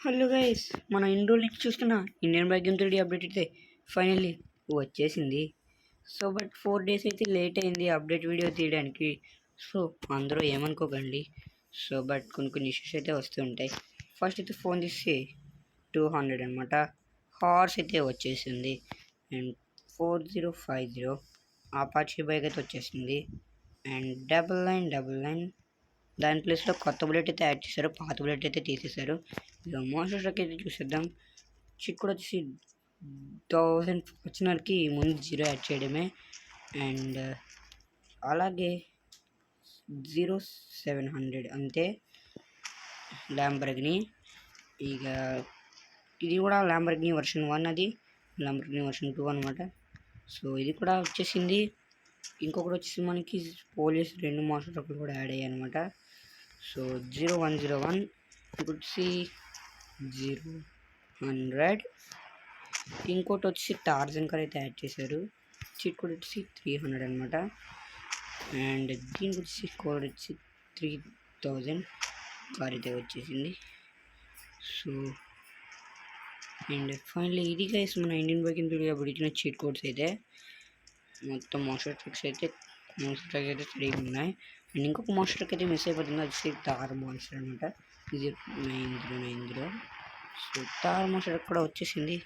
Hello guys, మన ఇన్ని రోజుల నుంచి చూస్తున్న Indian bike game 3D update అయితే ఫైనల్లీ వచ్చేసింది. సో బట్ 4 days అయితే లేట్ అయింది అప్డేట్ వీడియో తీయడానికి. సో అందరూ ఏమనుకోకండి. సో బట్ కొన్ని ఇష్యూస్ అయితే వస్తుంటాయి. ఫస్ట్ అయితే ఫోన్ తీసి 200 అనమాట. హార్స్ అయితే వచ్చేసింది అండ్ 4050 అపాచీ బైక్ అయితే వచ్చేసింది అండ్ 9999 దాని ప్లేస్లో కొత్త బుల్లెట్ అయితే యాడ్ చేశారు, పాత బుల్లెట్ అయితే తీసేశారు. ఇక మోషన్ ట్రక్ అయితే చూసేద్దాం. చిక్ కూడా వచ్చేసి 1000 వచ్చినకి ముందు 0 యాడ్ చేయడమే అండ్ అలాగే 0700 అంతే. ల్యాంబర్గిని ఇక ఇది కూడా ల్యాంబర్గిని వర్షన్ 1, అది ల్యాంబర్గిని వర్షన్ 2 అనమాట. సో ఇది కూడా వచ్చేసింది. ఇంకొకటి వచ్చేసి మనకి పోలీస్ 2 మోషన్ ట్రక్లు కూడా యాడ్ అయ్యాయి అనమాట. సో 0101 వచ్చి 000, ఇంకోటి వచ్చి టార్జన్ కార్ అయితే యాడ్ చేశారు. చిట్ కోడ్ వచ్చి 300 అనమాట అండ్ దీనికి వచ్చి కోడ్ వచ్చి 3000 కార్ అయితే వచ్చేసింది. సో అండ్ ఫైనల్లీ ఇది గైస్ మన ఇండియన్ బైక్ అప్పుడు ఇచ్చిన చీట్ కోడ్స్ అయితే మొత్తం మోషన్ ట్రక్స్ అయితే సరిగ్గా ఉన్నాయి. అండ్ ఇంకొక మోషన్ ట్రక్ అయితే మిస్ అయిపోతుంది, అది తార్ మోన్స్టర్ అనమాట. ఇది 9090. సో తార్ మోషన్ ట్రక్ కూడా వచ్చేసింది.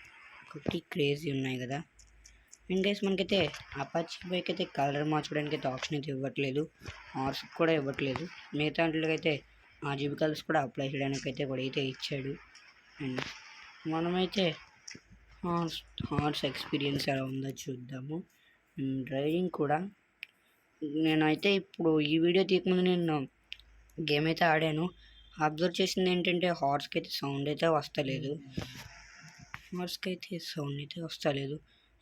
ఒకటి క్రేజీ ఉన్నాయి కదా. అండ్ గైస్ మనకైతే అపాచీ బైక్ అయితే కలర్ మార్చుకోవడానికి అయితే ఆప్షన్ అయితే ఇవ్వట్లేదు, హార్స్ కూడా ఇవ్వట్లేదు. మిగతా దాంట్లో అయితే RGB కలర్స్ కూడా అప్లై చేయడానికి అయితే అయితే ఇచ్చాడు. అండ్ మనమైతే హార్స్ ఎక్స్పీరియన్స్ ఎలా ఉందో చూద్దాము. డ్రైవింగ్ కూడా నేనైతే ఇప్పుడు ఈ వీడియో తీయకముందు నేను గేమ్ అయితే ఆడాను. అబ్జర్వ్ చేసింది ఏంటంటే హార్స్కి అయితే సౌండ్ అయితే వస్తలేదు.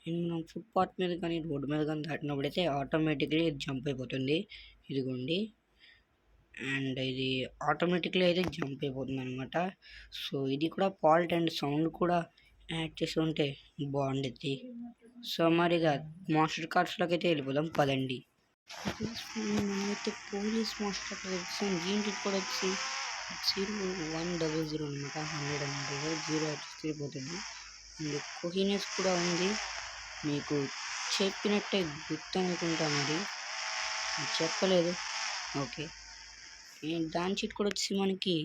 అండ్ మనం ఫుట్పాత్ మీద కానీ రోడ్డు మీద కానీ దాటినప్పుడు అయితే ఆటోమేటిక్లీ జంప్ అయిపోతుంది. ఇదిగోండి, అండ్ ఇది ఆటోమేటిక్లీ అయితే జంప్ అయిపోతుంది అనమాట. సో ఇది కూడా ఫాల్ట్ అండ్ సౌండ్ కూడా యాడ్ చేసి ఉంటే బాగుండేది. సో మరిగా మాస్టర్ కార్డ్స్లోకి అయితే వెళ్ళిపోదాం పదండి. మనమైతే పోలీస్ మాస్టర్ వచ్చాం. దీనికి కూడా వచ్చి 0100 అనమాట. 100 అనమాట. 0 తిరిగిపోతుంది. అండ్ కోహినెస్ కూడా ఉంది, మీకు చెప్పినట్టే గుర్తు అనుకుంటా, మరి చెప్పలేదు. ఓకే, దాని చీట్ కూడా వచ్చి మనకి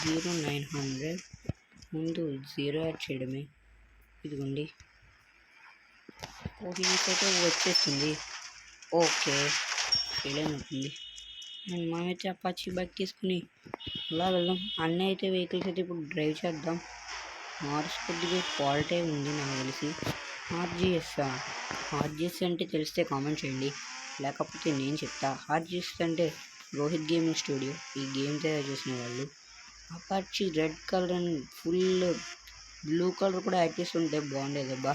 0900 ముందు 0 యాడ్ చేయడమే. ఇదిగోండి, కోహినెస్ అయితే వచ్చేస్తుంది. ఓకే, ఫెయిల్ అయినట్టుంది. అండ్ మనమైతే అపాచీ బైక్ తీసుకుని అలా వెళ్దాం. అన్నీ అయితే వెహికల్స్ అయితే ఇప్పుడు డ్రైవ్ చేద్దాం. హార్స్ కొద్దిగా ఫాల్ట్ అయి ఉంది నాకు తెలిసి. ఆర్జిఎస్ అంటే తెలిస్తే కామెంట్ చేయండి, లేకపోతే నేను చెప్తా. ఆర్జిఎస్ అంటే రోహిత్ గేమింగ్ స్టూడియో, ఈ గేమ్ తయారు చేసిన వాళ్ళు. Apache red colour and full blue colour కూడా యాడ్ చేస్తుంటే బాగుండేదబ్బా.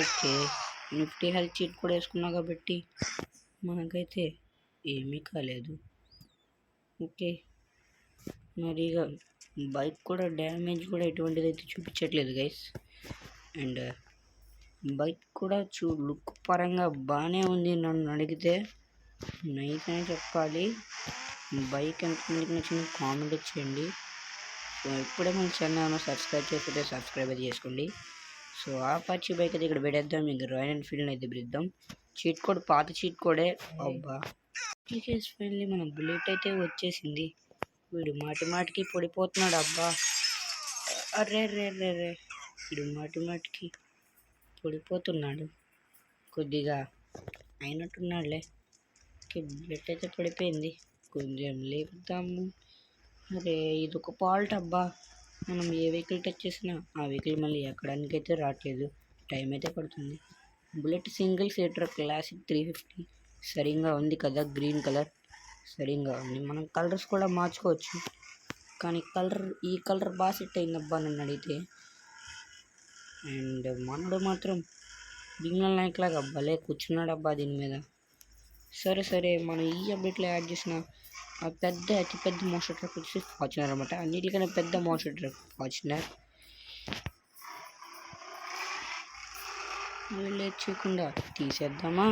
ఓకే, 50 హెల్త్ చీట్ కూడా వేసుకున్నా కాబట్టి మనకైతే ఏమీ కాలేదు. ఓకే, మరి ఇక బైక్ కూడా డ్యామేజ్ కూడా ఎటువంటిది అయితే చూపించట్లేదు గైస్. అండ్ బైక్ కూడా లుక్ పరంగా బాగానే ఉంది. నన్ను అడిగితే నైస్ అని చెప్పాలి. బైక్ ఎంతమందికి నచ్చింది కామెంట్ చేయండి. సో ఇప్పుడే మన ఛానల్ సబ్స్క్రైబ్ చేస్తే సబ్స్క్రైబ్ అయితే చేసుకోండి. సో అపాచీ బైక్ అయితే ఇక్కడ పెట్టేద్దాం. ఇంకా రాయల్ ఎన్ఫీల్డ్ అయితే పిలుద్దాం. చీట్ కోడ్ పాత చీట్ కోడే. అబ్బా, ఫైనల్లీ మన బుల్లెట్ అయితే వచ్చేసింది. వీడు మాటికి పడిపోతున్నాడు. అబ్బా, అర్రే వీడు మాటికి పడిపోతున్నాడు. కొద్దిగా అయినట్టున్నాడులే. ఓకే, బుల్లెట్ అయితే పడిపోయింది. కొంచెం లేపుతాము. అరే ఇది ఒక ఫాల్ట్ అబ్బా. మనం ఏ వెహికల్ టచ్ చేసినా ఆ వెహికల్ మళ్ళీ ఎక్కడానికి అయితే రావట్లేదు, టైం అయితే పడుతుంది. బుల్లెట్ సింగిల్ సీటర్ క్లాసిక్ 350 సరిగ్గా ఉంది కదా. గ్రీన్ కలర్ సరిగ్గా ఉంది. మనం కలర్స్ కూడా మార్చుకోవచ్చు, కానీ ఈ కలర్ బాగా సెట్ అయిందబ్బా నన్ను అడిగితే. అండ్ మనడు మాత్రం బిగినల్ నాయక్ లాగా భలే కూర్చున్నాడు అబ్బా దీని మీద. సరే మనం ఈ అప్డేట్లో యాడ్ చేసిన అతి పెద్ద మోస్టర్ ట్రక్ వచ్చి ఫార్చునర్ అనమాట. అన్నిటికన్నా పెద్ద మోస్టర్ ట్రక్ ఫార్చునర్. లేట్ చేయకుండా తీసేద్దామా.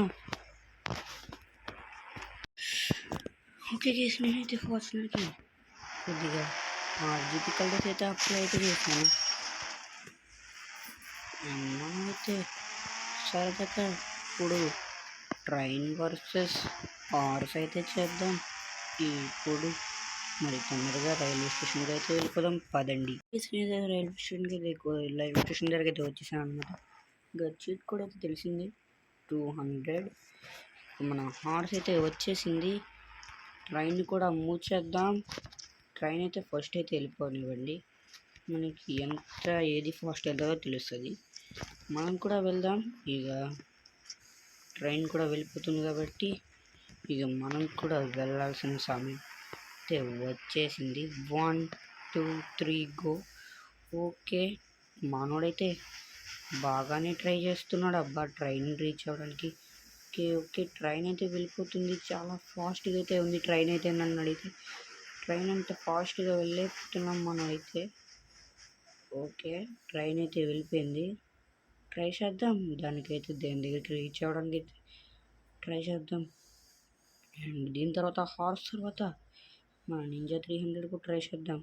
ఓకే గైస్, నేనైతే ఫార్చునర్కి కొద్దిగా ఆర్జీపీ కలర్స్ అయితే అప్లై అయితే చేశాను. మనమైతే సరదాగా ఇప్పుడు ట్రైన్ వర్సెస్ హార్స్ అయితే చేద్దాం. ఇప్పుడు మరి తొందరగా రైల్వే స్టేషన్కి అయితే వెళ్ళిపోదాం పదండి. రైల్వే స్టేషన్ దగ్గర అయితే వచ్చేసాను అనమాట. ఇంకా చీట్ కూడా అయితే తెలిసింది 200. మన హార్స్ అయితే వచ్చేసింది. ట్రైన్ కూడా మూవ్ చేద్దాం. ట్రైన్ అయితే ఫస్ట్ అయితే వెళ్ళిపోనివ్వండి, మనకి ఎంత ఏది ఫాస్ట్ వెళ్తుందో తెలుస్తుంది. మనం కూడా వెళ్దాం. ఇక ట్రైన్ కూడా వెళ్ళిపోతుంది కాబట్టి ఇక మనం కూడా వెళ్ళాల్సిన సమయం అయితే వచ్చేసింది. 1 2 3 గో. ఓకే, మనోడైతే బాగానే ట్రై చేస్తున్నాడు అబ్బా ట్రైన్ రీచ్ అవ్వడానికి. ఓకే ఓకే, ట్రైన్ అయితే వెళ్ళిపోతుంది. చాలా ఫాస్ట్గా అయితే ఉంది ట్రైన్ అయితే. నన్ను అడిగితే ట్రైన్ అంత ఫాస్ట్గా వెళ్ళిపోతున్నాం మనం అయితే. ఓకే, ట్రైన్ అయితే వెళ్ళిపోయింది. ట్రై చేద్దాం దానికైతే, దేని దగ్గరికి రీచ్ అవ్వడానికి అయితే ట్రై చేద్దాం. అండ్ దీని తర్వాత హార్స్ తర్వాత మన నింజా 300కు ట్రై చేద్దాం.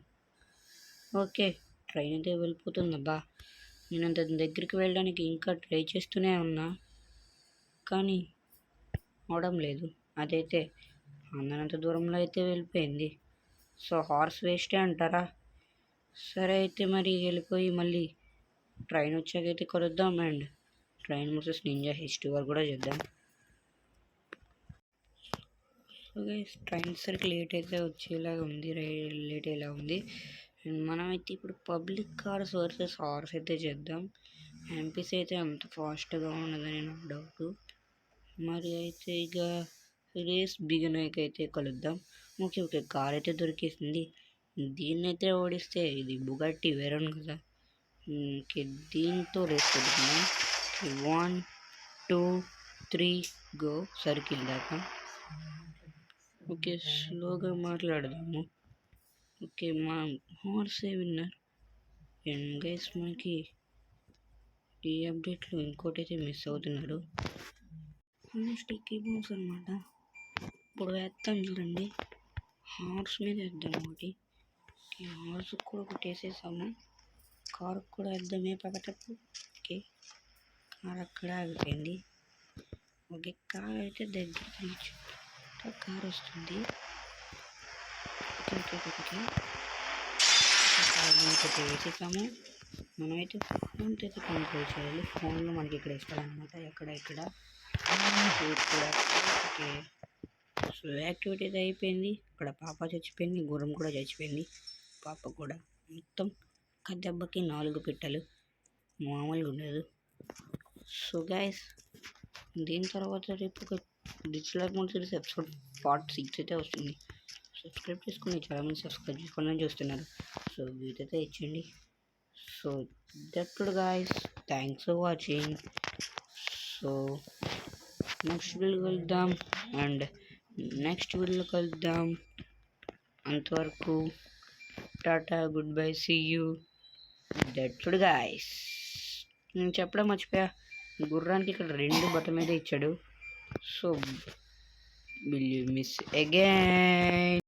ఓకే, ట్రైన్ అయితే వెళ్ళిపోతుందబ్బా. నేను అంత దగ్గరికి వెళ్ళడానికి ఇంకా ట్రై చేస్తూనే ఉన్నా కానీ అవడం లేదు. అదైతే అందనంత దూరంలో అయితే వెళ్ళిపోయింది. సో హార్స్ వేస్టే అంటారా? సరే అయితే మరి వెళ్ళిపోయి మళ్ళీ ట్రైన్ వచ్చాకైతే కలుద్దాం. And train versus ninja H2 వరకు కూడా చేద్దాం. సో గైస్, ట్రైన్ సరికి లేట్ అయితే వచ్చేలాగా ఉంది, లేట్ అయ్యేలా ఉంది. అండ్ మనమైతే ఇప్పుడు పబ్లిక్ కార్స్ వర్సెస్ హార్స్ అయితే చేద్దాం. NPC అయితే అంత ఫాస్ట్గా ఉన్నదని నాకు డౌట్. మరి అయితే ఇక రేస్ బిగినాక అయితే కలుద్దాం. ఓకే ఓకే, కార్ అయితే దొరికేసింది. దీన్ని అయితే ఓడిస్తే ఇది బుగట్టి వేరన్ కదా. ఓకే, దీంతో రేస్ పెట్టుకుందాం. 1 2 3 గో. సర్కిల్ దాకా. ఓకే, స్లోగా మాట్లాడదాము. ఓకే, మా హార్సే విన్నర్. అండ్ గైస్, మనకి ఈ అప్డేట్లో ఇంకోటి అయితే మిస్ అవుతున్నాడు. స్టిక్కీ బాంబ్స్ అనమాట. ఇప్పుడు వేస్తాం చూడండి, హార్స్ మీద వేద్దాం ఒకటి. హార్స్ కూడా ఒకటి వేసేసాము. కార్ కూడా వేద్దామే పక్కటప్పుడు. ఓకే, కార్ అక్కడ ఆగిపోయింది. ఓకే, కార్ అయితే దగ్గర రీచ్ కార్ వస్తుంది. ఓకే ఓకే ఓకే ఓకే, వేసేసాము. మనమైతే ఫోన్తో అయితే కంట్రోల్ చేయాలి. ఫోన్లో మనకి ఇక్కడ ఇస్తాడనమాట, ఎక్కడ ఇక్కడ కూడా. ఓకే, సో యాక్టివిటీ అయితే అయిపోయింది. ఇక్కడ పాప చచ్చిపోయింది, గుర్రం కూడా చచ్చిపోయింది. పాప కూడా మొత్తం దెబ్బకి 4 పిట్టలు, మామూలుగా ఉండదు. సో గైస్, దీని తర్వాత రేపు ఒక digital mode series episode part 6 అయితే వస్తుంది. సబ్స్క్రైబ్ చేసుకుని చాలామంది సబ్స్క్రైబ్ చేసుకోవాలని చూస్తున్నారు. సో వీటైతే ఇచ్చండి. So that guys, thanks for watching. So next video కలుద్దాం. అండ్ నెక్స్ట్ వీడియోలో కలుద్దాం. అంతవరకు టాటా, good bye, see you. That guys. నేను చెప్పడం మర్చిపోయా, గుర్రానికి ఇక్కడ 2 బటన్ మీద ఇచ్చాడు. So will you miss again.